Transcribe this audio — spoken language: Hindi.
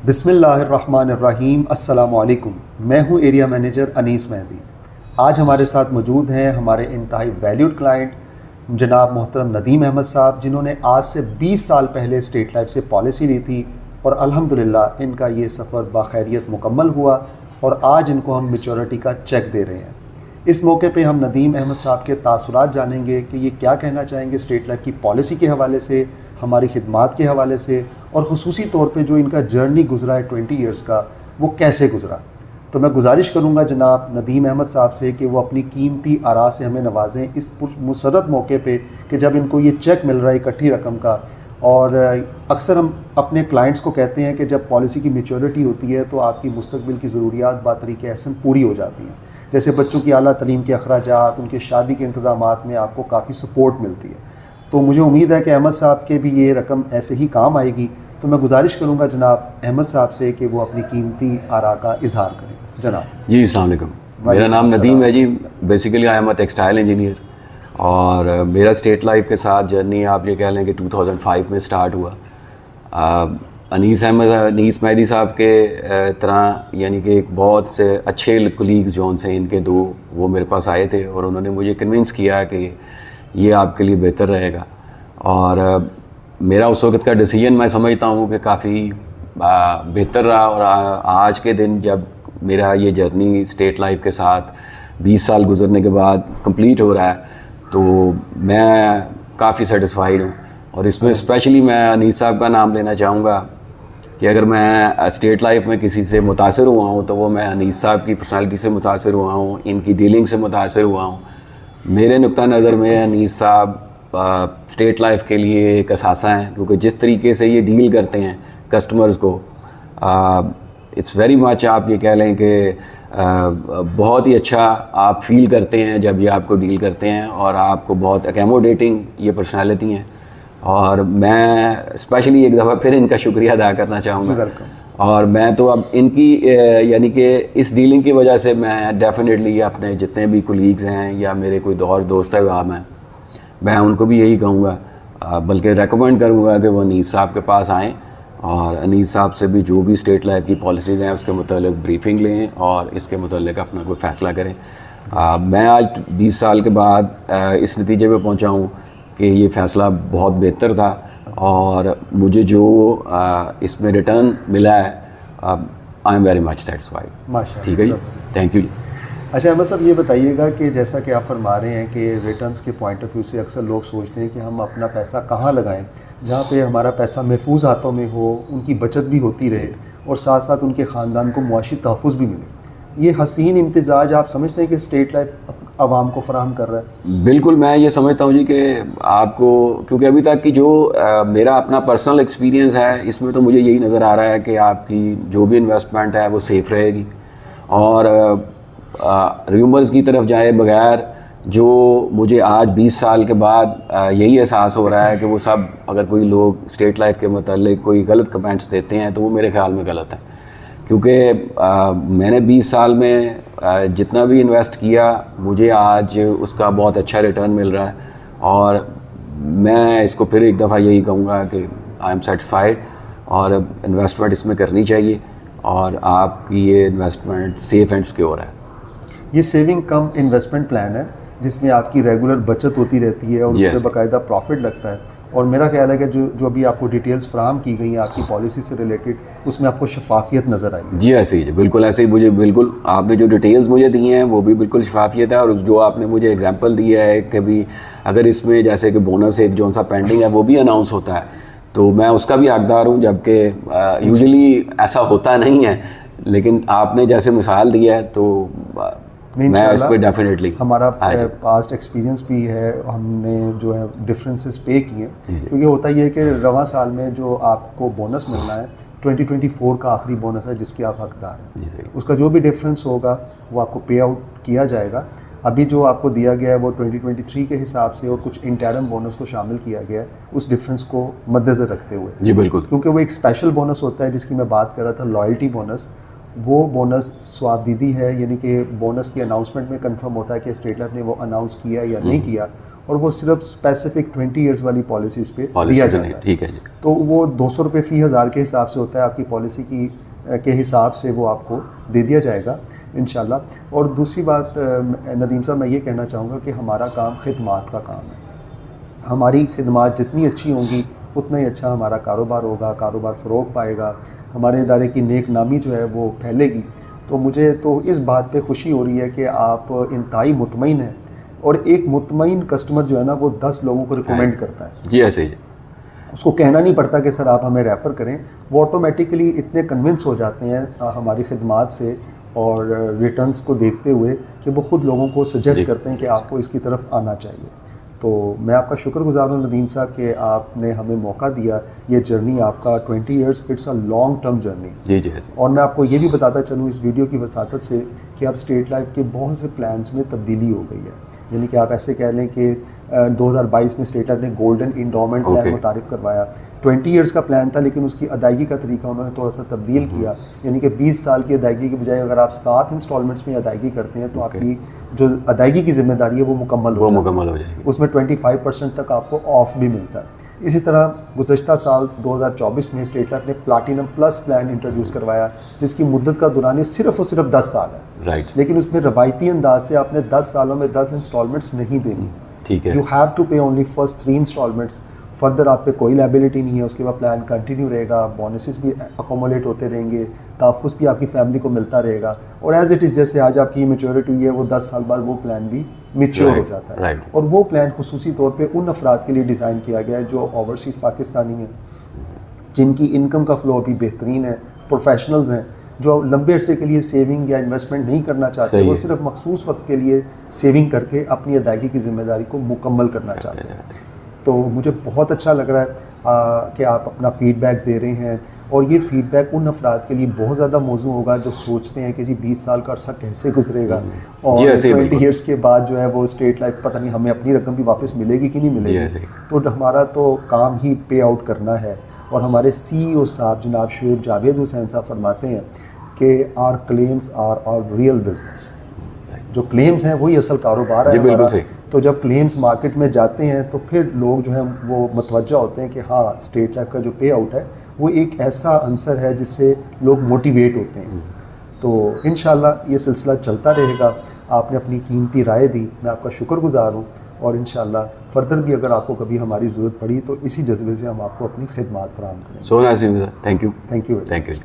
बिस्मिल्लाहिर्रहमानिर्रहीम। अस्सलामुअलैकुम। मैं हूं एरिया मैनेजर अनीस मेहदी। आज हमारे साथ मौजूद हैं हमारे इंतहाई वैल्यूड क्लाइंट जनाब मोहतरम नदीम अहमद साहब, जिन्होंने आज से 20 साल पहले स्टेट लाइफ से पॉलिसी ली थी और अल्हम्दुलिल्लाह इनका ये सफ़र बाखैरियत मुकम्मल हुआ और आज इनको हम मैच्योरिटी का चेक दे रहे हैं। इस मौके पे हम नदीम अहमद साहब के तासुरात जानेंगे कि ये क्या कहना चाहेंगे स्टेट लाइफ की पॉलिसी के हवाले से, हमारी खिदमात के हवाले से, और ख़ुसूसी तौर पे जो इनका जर्नी गुज़रा है 20 ईयर्स का, वो कैसे गुज़रा। तो मैं गुजारिश करूँगा जनाब नदीम अहमद साहब से कि वो अपनी कीमती आरा से हमें नवाजें इस मुसर्रत मौके पे कि जब इनको ये चेक मिल रहा है इकट्ठी रकम का। और अक्सर हम अपने क्लाइंट्स को कहते हैं कि जब पॉलिसी की मैच्योरिटी होती है तो आपकी मुस्तकबिल की ज़रूरियात बातरीके एहसन पूरी हो जाती हैं। जैसे बच्चों की आला तलीम के अखराजात, उनके शादी के इंतज़ामात में आपको काफ़ी सपोर्ट मिलती है। तो मुझे उम्मीद है कि अहमद साहब के भी ये रकम ऐसे ही काम आएगी। तो मैं गुजारिश करूँगा जनाब अहमद साहब से कि वो अपनी कीमती आरा का इजहार करें। जनाब जी, अस्सलाम वालेकुम। मेरा नाम नदीम है ji. Basically I am a textile engineer और मेरा स्टेट लाइफ के साथ जर्नी आप ये कह लें कि 2005 में स्टार्ट हुआ। अनीस मेहदी साहब के तरह यानी कि एक बहुत से अच्छे कोलीग्स जोन से इनके दो वो मेरे पास आए थे और उन्होंने मुझे कन्विंस किया कि ये आपके लिए बेहतर रहेगा। और मेरा उस वक्त का डिसीजन मैं समझता हूँ कि काफ़ी बेहतर रहा। और आज के दिन जब मेरा ये जर्नी स्टेट लाइफ के साथ 20 साल गुजरने के बाद कंप्लीट हो रहा है तो मैं काफ़ी सेटिस्फाइड हूँ। और इसमें स्पेशली मैं अनीस साहब का नाम लेना चाहूँगा कि अगर मैं स्टेट लाइफ में किसी से मुतासिर हुआ हूँ तो वो मैं अनीस साहब की पर्सनालिटी से मुतासिर हुआ हूँ, इनकी डीलिंग से मुतासिर हुआ हूँ। मेरे नुक्ता नज़र में अनीस साहब स्टेट लाइफ के लिए एक असासा हैं, क्योंकि जिस तरीके से ये डील करते हैं कस्टमर्स को, इट्स वेरी मच आप ये कह लें कि बहुत ही अच्छा आप फील करते हैं जब ये आपको डील करते हैं और आपको बहुत अकोमोडेटिंग ये पर्सनालिटी हैं। और मैं स्पेशली एक दफ़ा फिर इनका शुक्रिया अदा करना चाहूँगा। और मैं तो अब इनकी यानी कि इस डीलिंग की वजह से मैं डेफिनेटली अपने जितने भी कोलीग्स हैं या मेरे कोई और दोस्त अहबाब हैं, मैं उनको भी यही कहूँगा, बल्कि रेकमेंड करूँगा कि वो अनीस साहब के पास आएँ और अनीस साहब से भी जो भी स्टेट लाइफ की पॉलिसीज़ हैं उसके मुतालिक ब्रीफिंग लें और इसके मुतालिक अपना कोई फ़ैसला करें। मैं आज 20 साल के बाद इस नतीजे पे पहुँचा हूँ कि ये फ़ैसला बहुत बेहतर था और मुझे जो इसमें रिटर्न मिला है I am very much satisfied. ठीक है जी, थैंक यू जी। अच्छा अहमद साहब, ये बताइएगा कि जैसा कि आप फरमा रहे हैं कि रिटर्न्स के पॉइंट ऑफ व्यू से अक्सर लोग सोचते हैं कि हम अपना पैसा कहाँ लगाएं जहाँ पे हमारा पैसा महफूज हाथों में हो, उनकी बचत भी होती रहे और साथ साथ उनके ख़ानदान को मुआशी तहफ़्फ़ुज़ भी मिले। ये हसीन इम्तिजाज आप समझते हैं कि स्टेट लाइफ आवाम को फराहम कर रहा है? बिल्कुल, मैं ये समझता हूँ जी कि आपको, क्योंकि अभी तक की जो मेरा अपना पर्सनल एक्सपीरियंस है इसमें तो मुझे यही नज़र आ रहा है कि आपकी जो भी इन्वेस्टमेंट है वो सेफ़ रहेगी। और र्यूमर्स की तरफ जाए बगैर जो मुझे आज 20 साल के बाद यही एहसास हो रहा है कि वो सब, अगर कोई लोग स्टेट लाइफ के मतलब कोई गलत कमेंट्स देते हैं तो वो मेरे ख्याल में गलत है। क्योंकि मैंने 20 साल में जितना भी इन्वेस्ट किया मुझे आज उसका बहुत अच्छा रिटर्न मिल रहा है। और मैं इसको फिर एक दफ़ा यही कहूँगा कि आई एम सेटिस्फाइड और इन्वेस्टमेंट इसमें करनी चाहिए और आपकी ये इन्वेस्टमेंट सेफ़ एंड सिक्योर है। ये सेविंग कम इन्वेस्टमेंट प्लान है जिसमें आपकी रेगुलर बचत होती रहती है और उसमें बाकायदा प्रॉफिट लगता है। और मेरा ख्याल है कि जो अभी आपको डिटेल्स फराहम की गई हैं आपकी पॉलिसी से रिलेटेड, उसमें आपको शफाफियत नज़र आई। जी ऐसे ही, बिल्कुल ऐसे ही। मुझे बिल्कुल आपने जो डिटेल्स मुझे दी हैं वो भी बिल्कुल शफाफियत है। और जो आपने मुझे एग्जांपल दिया है कि भी अगर इसमें जैसे कि बोनस एक जो सा पेंडिंग है वो भी अनाउंस होता है तो मैं उसका भी हकदार हूँ, जबकि यूजुअली ऐसा होता नहीं है। लेकिन आपने जैसे मिसाल दिया है तो मैं इस पर डेफिनेटली, हमारा पास्ट एक्सपीरियंस भी है, हमने जो है डिफरेंसेस पे किए। क्योंकि होता ये है कि रवां साल में जो आपको बोनस मिलना है 2024 का आखिरी बोनस है जिसके आप हकदार हैं। उसका जो भी डिफरेंस होगा वो आपको पे आउट किया जाएगा। अभी जो आपको दिया गया है वो 2023 के हिसाब से और कुछ इंटरम बोनस को शामिल किया गया है उस डिफरेंस को मद्देनज़र रखते हुए। जी बिल्कुल, क्योंकि वो एक स्पेशल बोनस होता है जिसकी मैं बात कर रहा था, लॉयल्टी बोनस। वो बोनस स्वाबदीदी है, यानी कि बोनस की अनाउंसमेंट में कंफर्म होता है कि स्टेट लाइफ ने वो अनाउंस किया या नहीं किया, और वो सिर्फ स्पेसिफिक 20 ईयर्स वाली पॉलिसीज़ पे दिया पॉलिसी जाता नहीं, है। ठीक है जी। तो वो 200 रुपये फ़ी हज़ार के हिसाब से होता है, आपकी पॉलिसी की के हिसाब से वो आपको दे दिया जाएगा इंशाल्लाह। और दूसरी बात नदीम साहब, मैं ये कहना चाहूँगा कि हमारा काम खिदमात का काम है। हमारी खिदमात जितनी अच्छी होंगी उतना ही अच्छा हमारा कारोबार होगा, कारोबार फ़रोग़ पाएगा, हमारे इदारे की नेक नामी जो है वो फैलेगी। तो मुझे तो इस बात पे खुशी हो रही है कि आप इंतहाई मुतमईन हैं, और एक मुतमईन कस्टमर जो है ना वो 10 लोगों को रिकमेंड करता है। जी ऐसे ही। उसको कहना नहीं पड़ता कि सर आप हमें रेफ़र करें, वो ऑटोमेटिकली इतने कन्विंस हो जाते हैं हमारी खिदमात से और रिटर्न्स को देखते हुए कि वो ख़ुद लोगों को सजेस्ट करते हैं कि आपको इसकी तरफ आना चाहिए। तो मैं आपका शुक्रगुज़ार हूँ नदीम साहब कि आपने हमें मौका दिया। ये जर्नी आपका 20 years, it's a long term journey. जी जी ऐसे। और मैं आपको ये भी बताता चलूँ इस वीडियो की वसातत से कि अब स्टेट लाइफ के बहुत से प्लान्स में तब्दीली हो गई है। यानी कि आप ऐसे कह लें कि 2022 में स्टेट लाइफ ने गोल्डन इंडोमेंट प्लान मुतारिफ करवाया। 20 ईयर्स का प्लान था, लेकिन उसकी अदायगी का तरीका उन्होंने थोड़ा सा तब्दील किया। यानी कि 20 साल की अदायगी के बजाय अगर आप 7 इंस्टॉलमेंट्स में अदायगी करते हैं तो आपकी जो अदायगी की ज़िम्मेदारी है वो मुकम्मल हो जाएगी। उसमें 25% तक आपको ऑफ भी मिलता है। इसी तरह गुज़श्ता साल 2024 में स्टेट लाइफ ने प्लाटीनम प्लस प्लान इंट्रोड्यूस करवाया, जिसकी मुद्दत का दुरानी सिर्फ और सिर्फ 10 साल है। राइट। लेकिन उसमें रवायती अंदाज से आपने 10 सालों में 10 इंस्टॉलमेंट्स नहीं देनी। ठीक है। यू हैव टू पे ओनली फर्स्ट 3 इंस्टॉलमेंट्स। फर्दर आप पे कोई लायबिलिटी नहीं है, उसके बाद प्लान कंटिन्यू रहेगा, बोनसेस भी अकोमोलेट होते रहेंगे, तहफ़्फ़ुज़ भी आपकी फैमिली को मिलता रहेगा, और एज़ इट इज़ जैसे आज आपकी मैच्योरिटी हुई है वो 10 साल बाद वो प्लान भी मैच्योर हो जाता है। राइट। और वो प्लान खुसूसी तौर पे उन अफराद के लिए डिज़ाइन किया गया है जो ओवरसीज़ पाकिस्तानी हैं, जिनकी इनकम का फ़्लो अभी बेहतरीन है, प्रोफेशनल्स हैं जो लंबे अरसे के लिए सेविंग या इन्वेस्टमेंट नहीं करना चाहते, वो सिर्फ मखसूस वक्त के लिए सेविंग करके अपनी अदायगी की ज़िम्मेदारी को मुकम्मल करना चाहते हैं। तो मुझे बहुत अच्छा लग रहा है कि आप अपना फ़ीडबैक दे रहे हैं, और ये फ़ीडबैक उन अफराद के लिए बहुत ज़्यादा मौजू होगा जो सोचते हैं कि जी 20 साल का अरसा कैसे गुजरेगा, और 20 ईयर्स के बाद जो है वो स्टेट लाइफ पता नहीं हमें अपनी रकम भी वापस मिलेगी कि नहीं मिलेगी। तो हमारा तो काम ही पे आउट करना है। और हमारे CEO साहब जनाब शुएब जावेद हुसैन साहब फरमाते हैं कि our claims are our real business. जो क्लेम्स हैं वही असल कारोबार है हमारा। तो जब क्लेम्स मार्केट में जाते हैं तो फिर लोग जो हैं वो मतवज्जा होते हैं कि हाँ, स्टेट लाइफ का जो पे आउट है वो एक ऐसा आंसर है जिससे लोग मोटिवेट होते हैं। तो इंशाल्लाह ये सिलसिला चलता रहेगा। आपने अपनी कीमती राय दी, मैं आपका शुक्रगुज़ार हूँ, और इंशाल्लाह फर्दर भी अगर आपको कभी हमारी ज़रूरत पड़ी तो इसी जज्बे से हम आपको अपनी खिदमात फराहम करेंगे। So nice, thank you. Thank you.